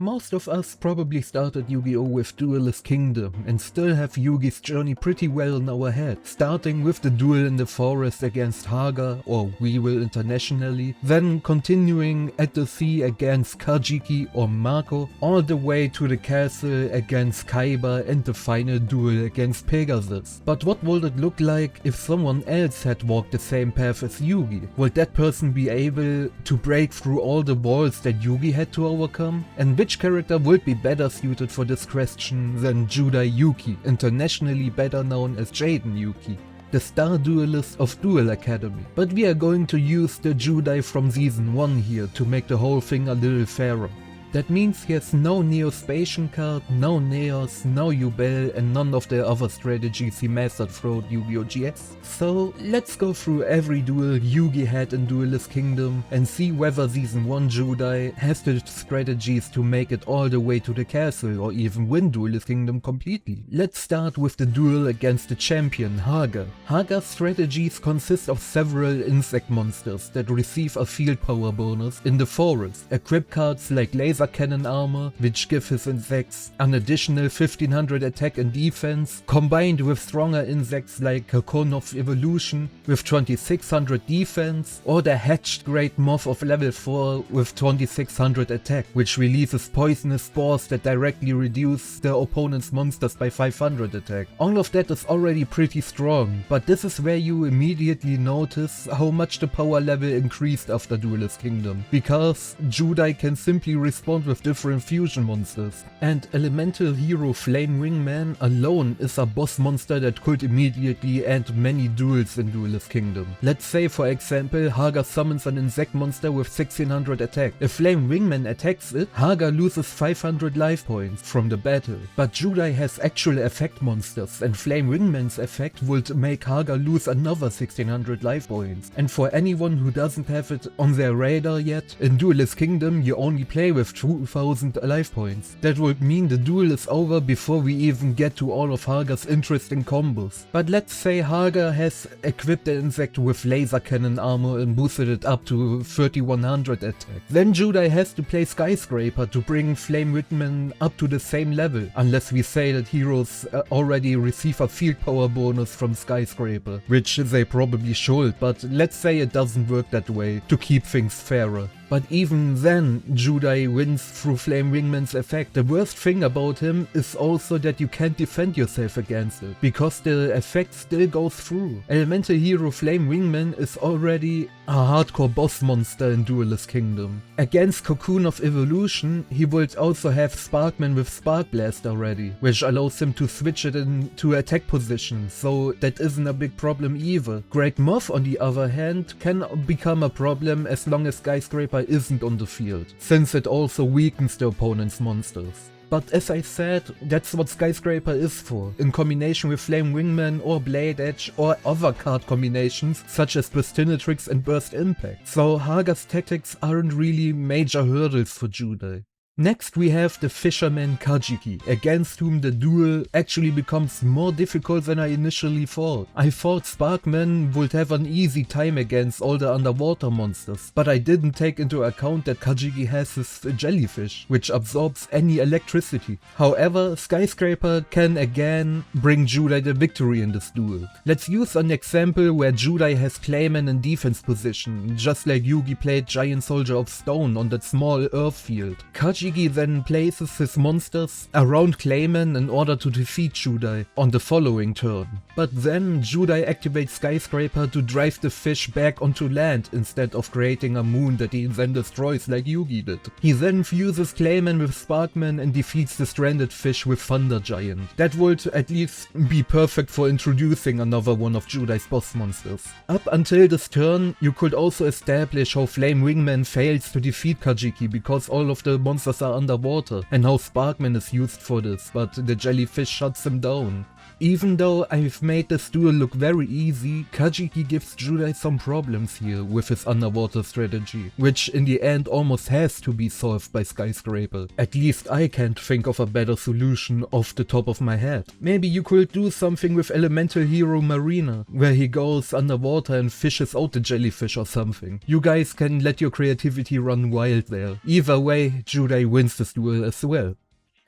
Most of us probably started Yu-Gi-Oh! With Duelist Kingdom and still have Yugi's journey pretty well in our head, starting with the duel in the forest against Haga or Weevil internationally, then continuing at the sea against Kajiki or Mako, all the way to the castle against Kaiba and the final duel against Pegasus. But what would it look like if someone else had walked the same path as Yugi? Would that person be able to break through all the walls that Yugi had to overcome? And which character would be better suited for this question than Jaden Yuki, internationally better known as Jaden Yuki, the star duelist of Duel Academy? But we are going to use the Judai from season 1 here to make the whole thing a little fairer. That means he has no Neo-Spacian card, no Neos, no Yubel, and none of the other strategies he mastered throughout Yu-Gi-Oh! GX. So let's go through every duel Yugi had in Duelist Kingdom and see whether season 1 Judai has the strategies to make it all the way to the castle or even win Duelist Kingdom completely. Let's start with the duel against the champion, Haga. Haga's strategies consist of several insect monsters that receive a field power bonus in the forest, equip cards like laser cannon armor, which give his insects an additional 1500 attack and defense, combined with stronger insects like Cocoon of Evolution with 2600 defense, or the hatched great moth of level 4 with 2600 attack, which releases poisonous spores that directly reduce the opponent's monsters by 500 attack. All of that is already pretty strong, but this is where you immediately notice how much the power level increased after Duelist Kingdom, because Judai can simply respond with different fusion monsters. And Elemental Hero Flame Wingman alone is a boss monster that could immediately end many duels in Duelist Kingdom. Let's say for example Haga summons an insect monster with 1600 attack. If Flame Wingman attacks it, Haga loses 500 life points from the battle. But Judai has actual effect monsters, and Flame Wingman's effect would make Haga lose another 1600 life points. And for anyone who doesn't have it on their radar yet, in Duelist Kingdom you only play with 2000 life points. That would mean the duel is over before we even get to all of Haga's interesting combos. But let's say Haga has equipped the insect with laser cannon armor and boosted it up to 3100 attack. Then Judai has to play Skyscraper to bring Flame Wingman up to the same level, unless we say that heroes already receive a field power bonus from Skyscraper, which they probably should, but let's say it doesn't work that way to keep things fairer. But even then, Judai wins through Flame Wingman's effect. The worst thing about him is also that you can't defend yourself against it, because the effect still goes through. Elemental Hero Flame Wingman is already a hardcore boss monster in Duelist Kingdom. Against Cocoon of Evolution, he would also have Sparkman with Spark Blast already, which allows him to switch it into attack position, so that isn't a big problem either. Great Moth on the other hand can become a problem as long as Skyscraper isn't on the field, since it also weakens the opponent's monsters. But as I said, that's what Skyscraper is for, in combination with Flame Wingman or Blade Edge or other card combinations such as Burstinatrix and Burst Impact. So Haga's tactics aren't really major hurdles for Judai. Next we have the fisherman Kajiki, against whom the duel actually becomes more difficult than I initially thought. I thought Sparkman would have an easy time against all the underwater monsters, but I didn't take into account that Kajiki has his jellyfish, which absorbs any electricity. However, Skyscraper can again bring Judai the victory in this duel. Let's use an example where Judai has Clayman in defense position, just like Yugi played Giant Soldier of Stone on that small earth field. Kajiki then places his monsters around Clayman in order to defeat Judai on the following turn. But then Judai activates Skyscraper to drive the fish back onto land instead of creating a moon that he then destroys like Yugi did. He then fuses Clayman with Sparkman and defeats the stranded fish with Thunder Giant. That would at least be perfect for introducing another one of Judai's boss monsters. Up until this turn, you could also establish how Flame Wingman fails to defeat Kajiki because all of the monsters are underwater, and how Sparkman is used for this, but the jellyfish shuts him down. Even though I've made this duel look very easy, Kajiki gives Judai some problems here with his underwater strategy, which in the end almost has to be solved by Skyscraper. At least I can't think of a better solution off the top of my head. Maybe you could do something with Elemental Hero Marina, where he goes underwater and fishes out the jellyfish or something. You guys can let your creativity run wild there. Either way, Judai wins this duel as well.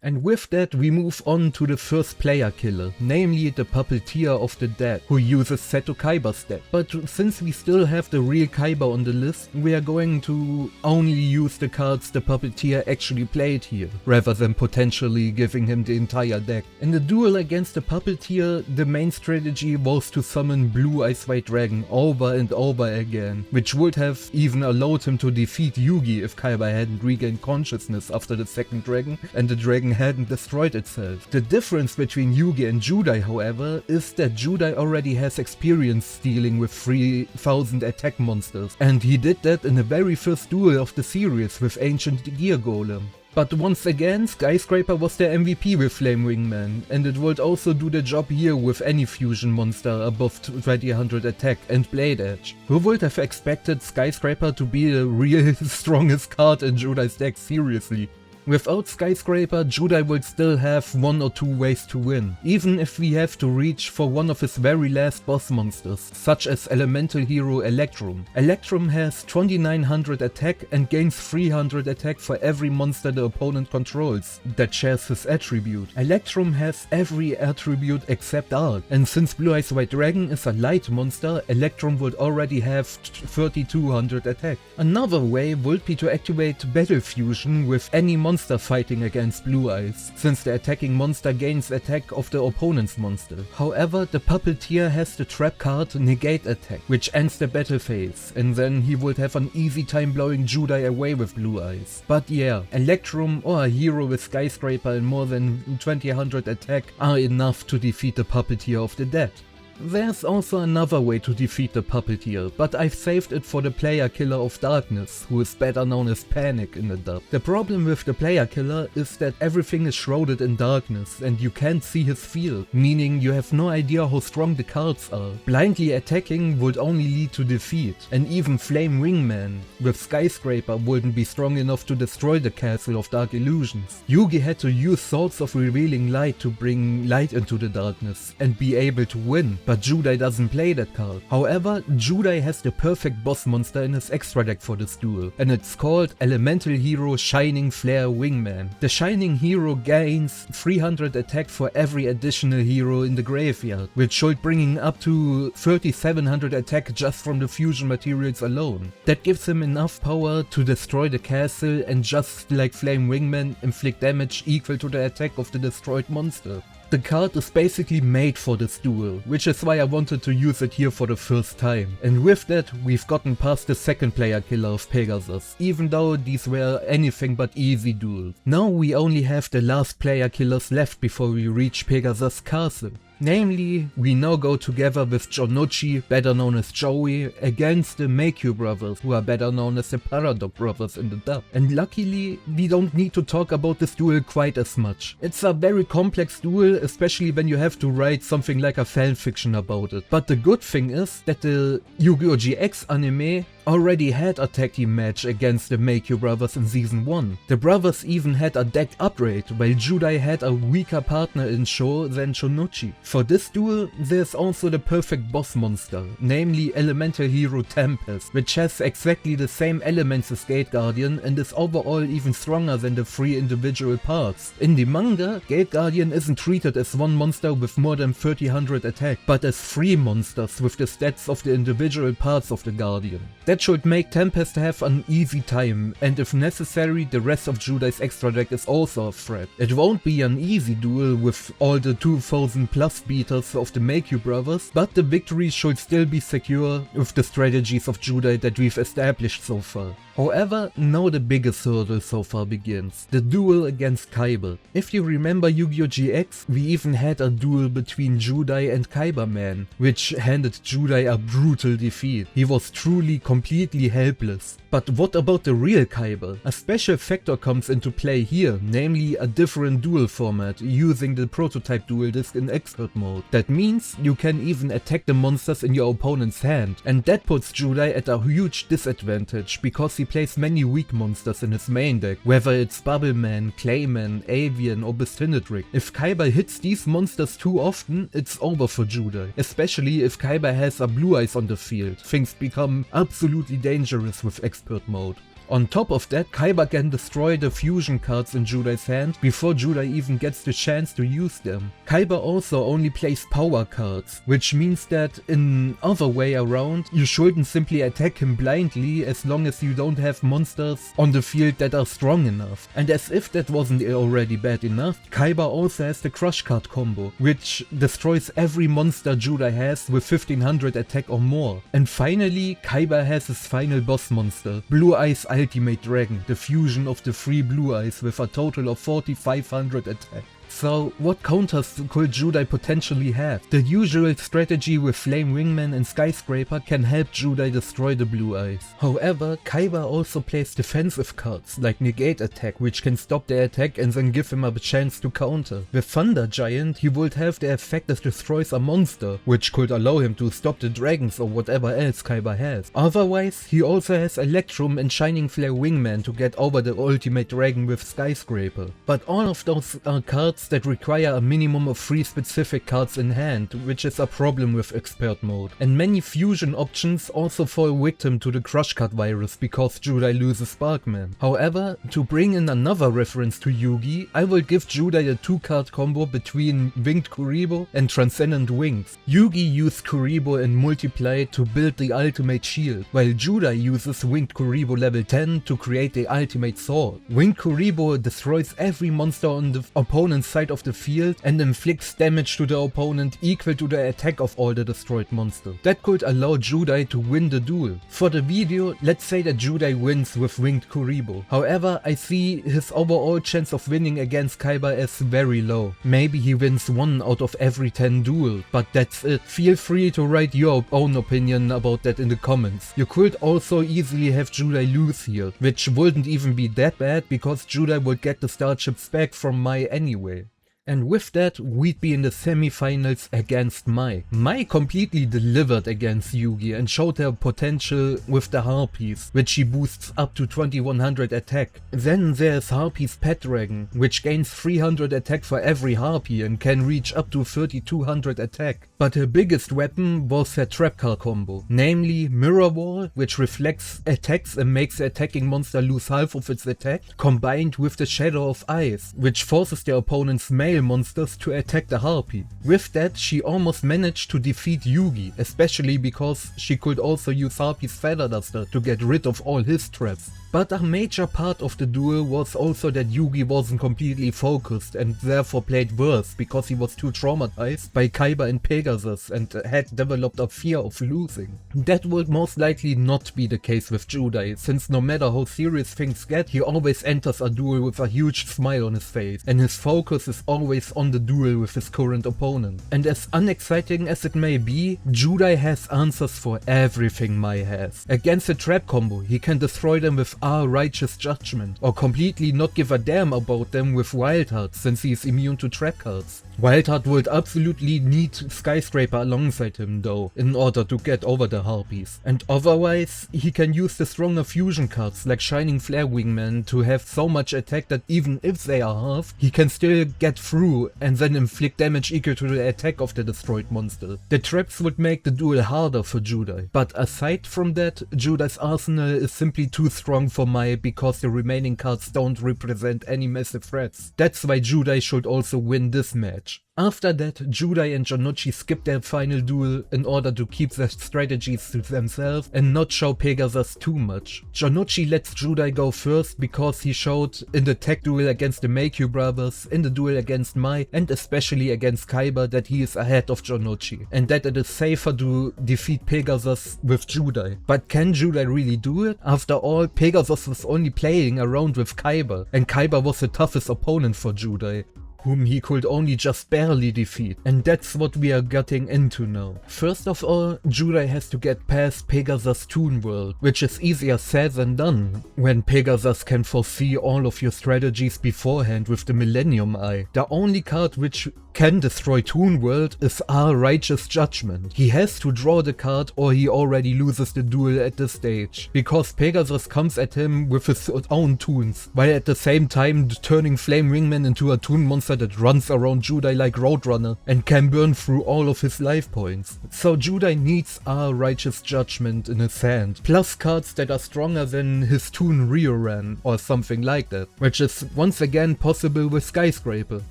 And with that we move on to the first player killer, namely the Puppeteer of the Dead, who uses Seto Kaiba's deck. But since we still have the real Kaiba on the list, we are going to only use the cards the Puppeteer actually played here, rather than potentially giving him the entire deck. In the duel against the Puppeteer, the main strategy was to summon Blue Eyes White Dragon over and over again, which would have even allowed him to defeat Yugi if Kaiba hadn't regained consciousness after the second dragon and the dragon hadn't destroyed itself. The difference between Yugi and Judai, however, is that Judai already has experience dealing with 3000 attack monsters, and he did that in the very first duel of the series with Ancient Gear Golem. But once again, Skyscraper was their MVP with Flame Wingman, and it would also do the job here with any fusion monster above 2000 attack and Blade Edge. Who would have expected Skyscraper to be the real strongest card in Judai's deck, seriously? Without Skyscraper, Judai will still have 1 or 2 ways to win, even if we have to reach for one of his very last boss monsters, such as Elemental Hero Electrum. Electrum has 2900 attack and gains 300 attack for every monster the opponent controls that shares his attribute. Electrum has every attribute except Arc, and since Blue Eyes White Dragon is a light monster, Electrum would already have 3200 attack. Another way would be to activate Battle Fusion with any monster fighting against Blue Eyes, since the attacking monster gains attack of the opponent's monster. However, the Puppeteer has the trap card Negate Attack, which ends the battle phase, and then he would have an easy time blowing Judai away with Blue Eyes. But yeah, Electrum or a hero with Skyscraper and more than 2000 attack are enough to defeat the Puppeteer of the Dead. There's also another way to defeat the Puppeteer, but I've saved it for the player killer of Darkness, who is better known as Panic in the dub. The problem with the player killer is that everything is shrouded in darkness and you can't see his field, meaning you have no idea how strong the cards are. Blindly attacking would only lead to defeat, and even Flame Wingman with Skyscraper wouldn't be strong enough to destroy the castle of Dark Illusions. Yugi had to use Swords of Revealing Light to bring light into the darkness and be able to win. But Judai doesn't play that card. However, Judai has the perfect boss monster in his extra deck for this duel, and it's called Elemental Hero Shining Flare Wingman. The Shining Hero gains 300 attack for every additional hero in the graveyard, which should bring up to 3700 attack just from the fusion materials alone. That gives him enough power to destroy the castle and, just like Flame Wingman, inflict damage equal to the attack of the destroyed monster. The card is basically made for this duel, which is why I wanted to use it here for the first time. And with that, we've gotten past the second player killer of Pegasus, even though these were anything but easy duels. Now we only have the last player killers left before we reach Pegasus Castle. Namely, we now go together with Jonuchi, better known as Joey, against the Mako brothers, who are better known as the Paradox brothers in the dub. And luckily, we don't need to talk about this duel quite as much. It's a very complex duel, especially when you have to write something like a fanfiction about it. But the good thing is that the Yu-Gi-Oh! GX anime already had a tag team match against the Mako brothers in season 1. The brothers even had a deck upgrade, while Judai had a weaker partner in show than Jonuchi. For this duel, there's also the perfect boss monster, namely Elemental Hero Tempest, which has exactly the same elements as Gate Guardian and is overall even stronger than the 3 individual parts. In the manga, Gate Guardian isn't treated as one monster with more than 3000 attack, but as 3 monsters with the stats of the individual parts of the Guardian. That should make Tempest have an easy time, and if necessary, the rest of Judai's extra deck is also a threat. It won't be an easy duel with all the 2000 plus beaters of the Mako brothers, but the victory should still be secure with the strategies of Judai that we've established so far. However, now the biggest hurdle so far begins, the duel against Kaiba. If you remember Yu-Gi-Oh! GX, we even had a duel between Judai and Kaiba Man, which handed Judai a brutal defeat. He was truly completely helpless. But what about the real Kaiba? A special factor comes into play here, namely a different duel format, using the prototype duel disc in expert mode. That means you can even attack the monsters in your opponent's hand, and that puts Judai at a huge disadvantage, because he plays many weak monsters in his main deck, whether it's Bubbleman, Clayman, Avian or Bestinedrick. If Kaiba hits these monsters too often, it's over for Judai, especially if Kaiba has a blue eyes on the field. Things become absolutely dangerous with expert mode. On top of that, Kaiba can destroy the fusion cards in Judai's hand before Judai even gets the chance to use them. Kaiba also only plays power cards, which means that in other way around, you shouldn't simply attack him blindly as long as you don't have monsters on the field that are strong enough. And as if that wasn't already bad enough, Kaiba also has the crush card combo, which destroys every monster Judai has with 1500 attack or more. And finally, Kaiba has his final boss monster, Blue Eyes Ultimate Dragon, the fusion of the 3 blue eyes with a total of 4500 attack. So what counters could Judai potentially have? The usual strategy with Flame Wingman and Skyscraper can help Judai destroy the blue eyes. However, Kaiba also plays defensive cards like Negate Attack, which can stop the attack and then give him a chance to counter. With Thunder Giant, he would have the effect that destroys a monster, which could allow him to stop the dragons or whatever else Kaiba has. Otherwise, he also has Electrum and Shining Flare Wingman to get over the Ultimate Dragon with Skyscraper. But all of those are cards that require a minimum of 3 specific cards in hand, which is a problem with expert mode. And many fusion options also fall victim to the crush card virus because Judai loses Sparkman. However, to bring in another reference to Yugi, I will give Judai a 2-card combo between Winged Kuribo and Transcendent Wings. Yugi used Kuribo in Multiply to build the ultimate shield, while Judai uses Winged Kuribo level 10 to create the ultimate sword. Winged Kuribo destroys every monster on the opponent's side of the field and inflicts damage to the opponent equal to the attack of all the destroyed monsters. That could allow Judai to win the duel. For the video, let's say that Judai wins with Winged Kuribo. However, I see his overall chance of winning against Kaiba as very low. Maybe he wins 1 out of every 10 duels, but that's it. Feel free to write your own opinion about that in the comments. You could also easily have Judai lose here, which wouldn't even be that bad because Judai would get the starships back from Mai anyway. And with that, we'd be in the semi-finals against Mai. Mai completely delivered against Yugi and showed her potential with the Harpies, which she boosts up to 2100 attack. Then there's Harpie's Pet Dragon, which gains 300 attack for every Harpie and can reach up to 3200 attack. But her biggest weapon was her trap card combo, namely Mirror Wall, which reflects attacks and makes the attacking monster lose half of its attack, combined with the Shadow of Ice, which forces the opponent's male monsters to attack the Harpy. With that, she almost managed to defeat Yugi, especially because she could also use Harpy's Feather Duster to get rid of all his traps. But a major part of the duel was also that Yugi wasn't completely focused and therefore played worse because he was too traumatized by Kaiba and Pegasus and had developed a fear of losing. That would most likely not be the case with Judai, since no matter how serious things get, he always enters a duel with a huge smile on his face, and his focus is always on the duel with his current opponent. And as unexciting as it may be, Judai has answers for everything Mai has. Against the trap combo, he can destroy them with Righteous Judgment, or completely not give a damn about them with Wild Heart, since he is immune to trap cards. Wild Heart would absolutely need Skyscraper alongside him though, in order to get over the Harpies. And otherwise, he can use the stronger fusion cards like Shining Flare Wingman to have so much attack that even if they are half, he can still get through and then inflict damage equal to the attack of the destroyed monster. The traps would make the duel harder for Judai, but aside from that, Judai's arsenal is simply too strong for Mai because the remaining cards don't represent any massive threats. That's why Judai should also win this match. After that, Judai and Jonouchi skip their final duel in order to keep their strategies to themselves and not show Pegasus too much. Jonouchi lets Judai go first because he showed in the tag duel against the Mako brothers, in the duel against Mai, and especially against Kaiba that he is ahead of Jonouchi and that it is safer to defeat Pegasus with Judai. But can Judai really do it? After all, Pegasus was only playing around with Kaiba, and Kaiba was the toughest opponent for Judai, whom he could only just barely defeat, and that's what we are getting into now. First of all, Judai has to get past Pegasus' Toon World, which is easier said than done when Pegasus can foresee all of your strategies beforehand with the Millennium Eye. The only card which can destroy Toon World is our Righteous Judgment. He has to draw the card or he already loses the duel at this stage, because Pegasus comes at him with his own toons, while at the same time turning Flame Wingman into a toon monster that runs around Judai like Roadrunner and can burn through all of his life points. So Judai needs our Righteous Judgment in his hand, plus cards that are stronger than his toon Rioran or something like that, which is once again possible with Skyscraper.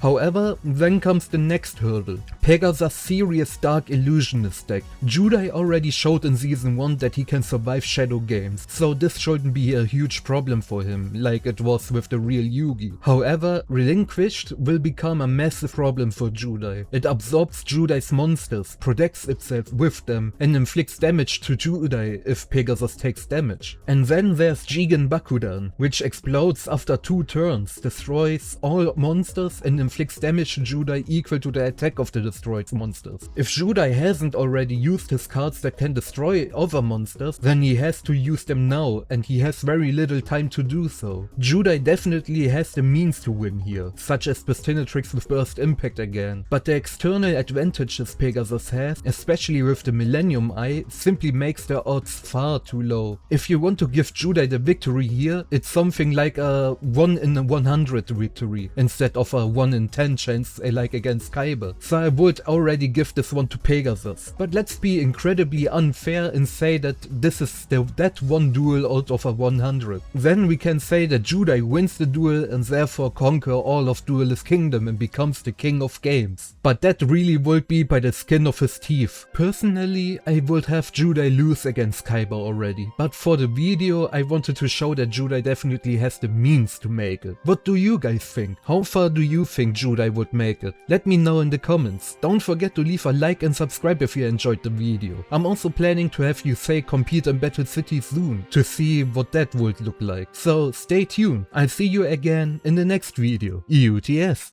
However, then comes the next hurdle. Pegasus' serious Dark Illusionist deck. Judai already showed in Season 1 that he can survive Shadow games, so this shouldn't be a huge problem for him, like it was with the real Yugi. However, Relinquished will become a massive problem for Judai. It absorbs Judai's monsters, protects itself with them, and inflicts damage to Judai if Pegasus takes damage. And then there's Jigen Bakudan, which explodes after 2 turns, destroys all monsters and inflicts damage to Judai equal to the attack of the destroyed monsters. If Judai hasn't already used his cards that can destroy other monsters, then he has to use them now, and he has very little time to do so. Judai definitely has the means to win here, such as Bestinatrix with Burst Impact again, but the external advantages Pegasus has, especially with the Millennium Eye, simply makes the odds far too low. If you want to give Judai the victory here, it's something like a 1 in 100 victory, instead of a 1 in 10 chance like against Kaiba. So I would already give this one to Pegasus. But let's be incredibly unfair and say that this is that one duel out of a 100. Then we can say that Judai wins the duel and therefore conquer all of Duelist Kingdom and becomes the king of games. But that really would be by the skin of his teeth. Personally, I would have Judai lose against Kaiba already. But for the video, I wanted to show that Judai definitely has the means to make it. What do you guys think? How far do you think Judai would make it? Let me know in the comments. Don't forget to leave a like and subscribe if you enjoyed the video. I'm also planning to have you say compete in Battle City soon to see what that would look like. So stay tuned. I'll see you again in the next video. EUTS.